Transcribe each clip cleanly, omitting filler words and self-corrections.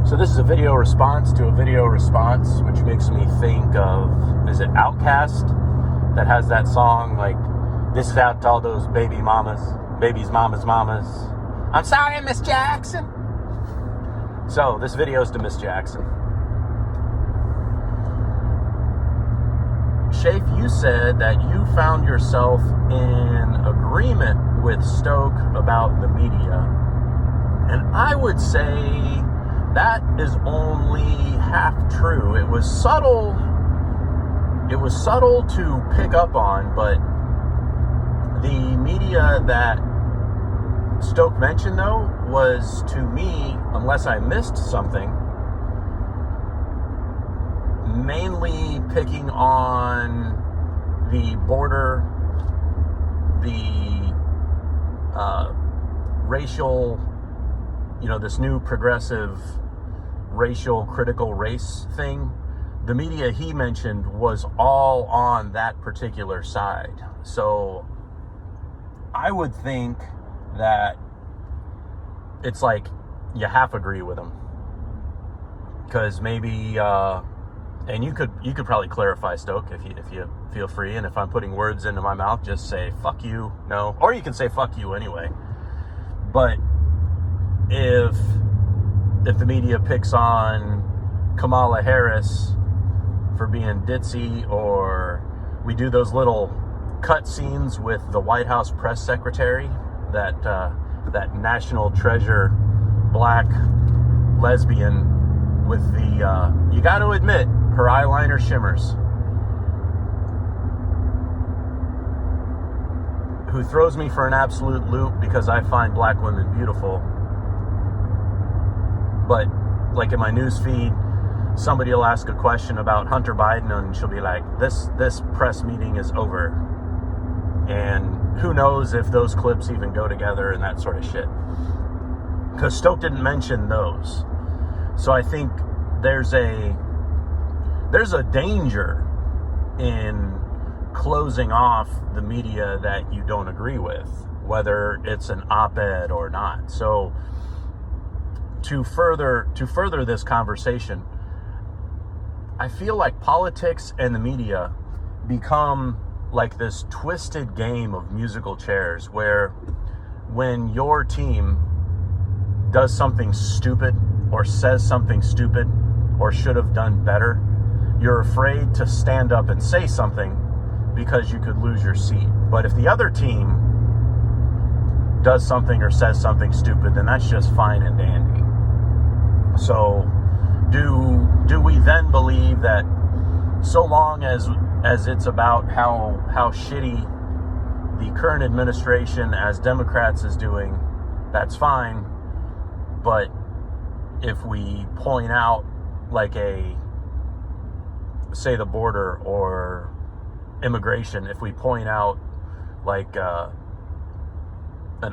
So this is a video response to a video response, which makes me think of, is it Outkast that has that song, like, this is out to all those baby mamas, babies, mamas. I'm sorry, Miss Jackson. So this video is to Miss Jackson. Shafe, you said that you found yourself in agreement with Stoke about the media. And I would say that is only half true. It was subtle to pick up on, but the media that Stoke mentioned, though, was, to me, unless I missed something, mainly picking on the border, the racial, this new progressive racial critical race thing. The media he mentioned was all on that particular side. So I would think that it's like you half agree with him, because maybe and you could probably clarify, Stoke, if you feel free, and if I'm putting words into my mouth, just say fuck you, no, or you can say fuck you anyway. But if the media picks on Kamala Harris for being ditzy, or we do those little cut scenes with the White House press secretary, that national treasure black lesbian with the you got to admit, her eyeliner shimmers, who throws me for an absolute loop because I find black women beautiful. But like in my news feed, somebody will ask a question about Hunter Biden and she'll be like, this press meeting is over. And who knows if those clips even go together and that sort of shit. Because Stoke didn't mention those. So I think there's a danger in closing off the media that you don't agree with, whether it's an op-ed or not. So to further this conversation, I feel like politics and the media become like this twisted game of musical chairs, where when your team does something stupid or says something stupid or should have done better, you're afraid to stand up and say something because you could lose your seat. But if the other team does something or says something stupid, then that's just fine and dandy. So do we then believe that so long as it's about how shitty the current administration as Democrats is doing, that's fine. But if we point out, like say the border or immigration, if we point out like an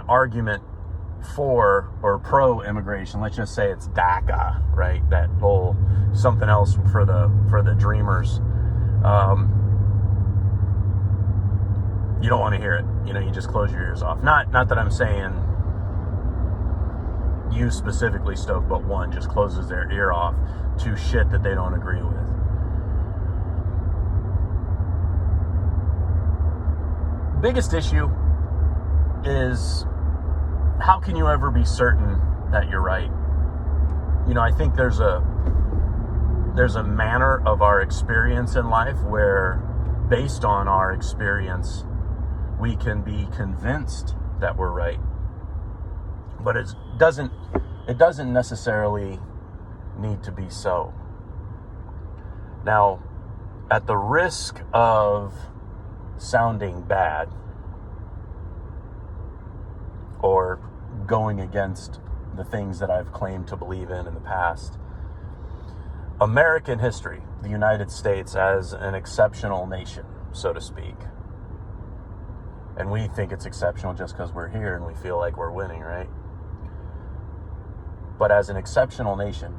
argument for or pro immigration, let's just say it's DACA, right? That whole something else for the dreamers. You don't want to hear it. You just close your ears off. Not that I'm saying you specifically, Stoke, but one just closes their ear off to shit that they don't agree with. Biggest issue is, how can you ever be certain that you're right? I think there's a manner of our experience in life where, based on our experience, we can be convinced that we're right. But it doesn't necessarily need to be so. Now, at the risk of sounding bad or going against the things that I've claimed to believe in the past, American history, the United States as an exceptional nation, so to speak, and we think it's exceptional just because we're here and we feel like we're winning, right? But as an exceptional nation,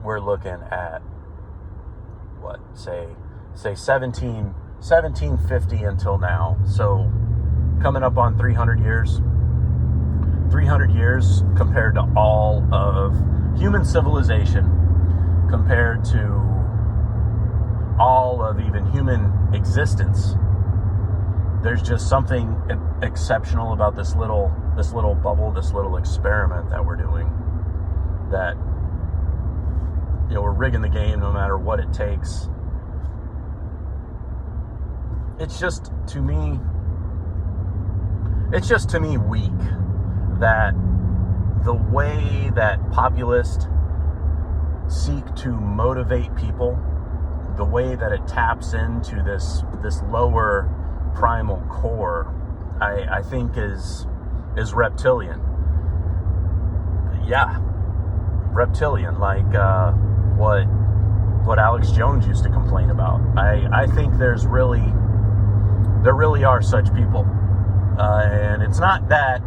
we're looking at what, say 1750 until now. So coming up on 300 years compared to all of human civilization compared to all of even human existence, there's just something exceptional about this little bubble, this little experiment that we're doing, that, you know, we're rigging the game no matter what it takes. It's just to me weak that the way that populists seek to motivate people, the way that it taps into this lower primal core, I think is reptilian. Yeah, reptilian, like what Alex Jones used to complain about. I think there really are such people, and it's not that.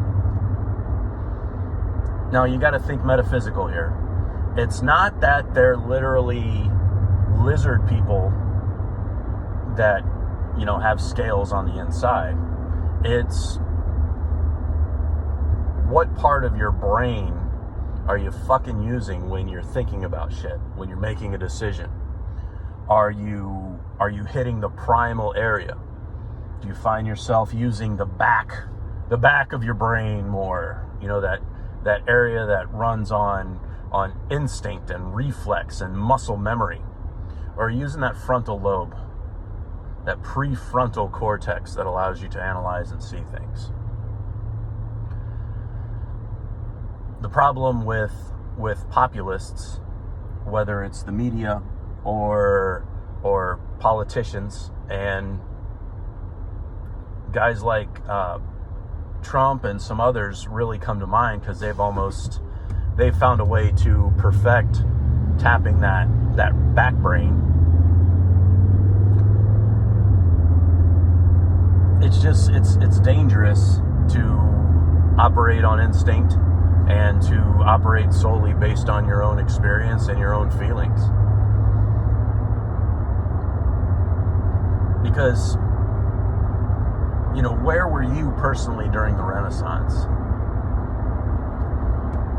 Now you got to think metaphysical here. It's not that they're literally lizard people that, you know, have scales on the inside. It's what part of your brain are you fucking using when you're thinking about shit, when you're making a decision? Are you hitting the primal area? Do you find yourself using the back of your brain more? You know, that area that runs on instinct and reflex and muscle memory? Or are you using that frontal lobe, that prefrontal cortex that allows you to analyze and see things? The problem with populists, whether it's the media or politicians, and guys like Trump and some others really come to mind because they've found a way to perfect tapping that back brain. It's dangerous to operate on instinct and to operate solely based on your own experience and your own feelings. Because, you know, where were you personally during the Renaissance?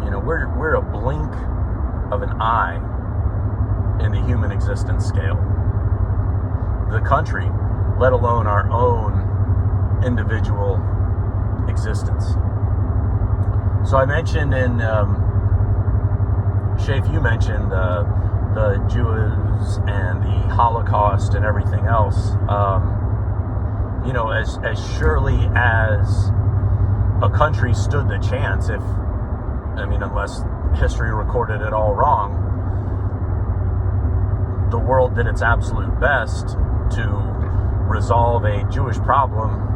You know, we're a blink of an eye in the human existence scale. The country, let alone our own individual existence. So I mentioned Shafe, you mentioned the Jews and the Holocaust and everything else. You know, as surely as a country stood the chance, unless history recorded it all wrong, the world did its absolute best to resolve a Jewish problem,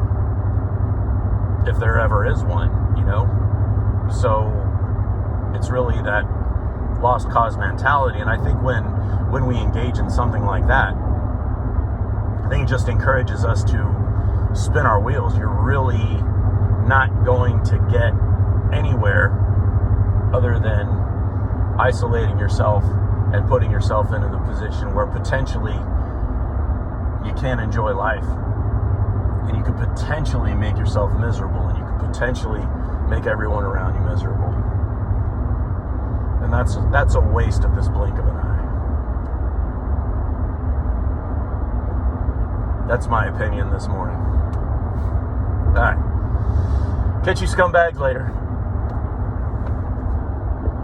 if there ever is one, you know? So it's really that lost cause mentality. And I think when we engage in something like that, I think it just encourages us to spin our wheels. You're really not going to get anywhere other than isolating yourself and putting yourself into the position where potentially you can't enjoy life, and you could potentially make yourself miserable, and you could potentially make everyone around you miserable. And that's a waste of this blink of an eye. That's my opinion this morning. All right. Catch you scumbags later.